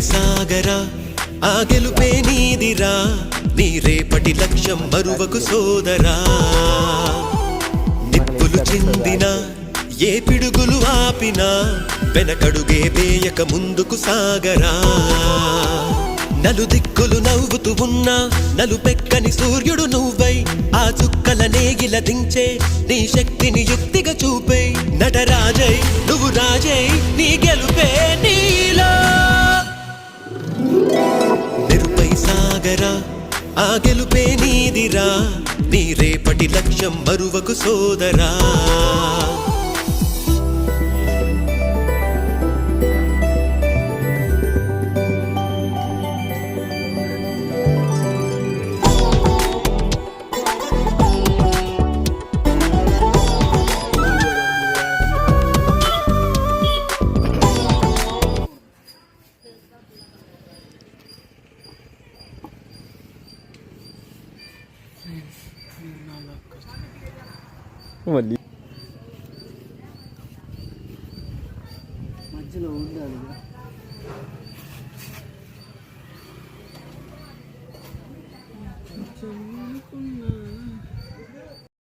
సాగరా ఆ గెలుపే నీదిరా నీ రేపటి లక్ష్యం మరువకు సోదరా నిప్పులు చిందినా ఏ పిడుగులు ఆపినా వెనకడుగే వేయక ముందుకు సాగరా నలుదిక్కులు నవ్వుతూ ఉన్నా నలుపెక్కని సూర్యుడు నువ్వై ఆ చుక్కల నేగిల దించే నీ శక్తిని యుక్తిగా చూపే నటరాజై నువ్వు రాజై నీ గెలుపే నీలో నిరుపై సాగరా ఆ గెలుపే నీదిరా నీ రేపటి లక్ష్యం మరువకు సోదరా మళ్ళీ మధ్యలో ఉండాలి.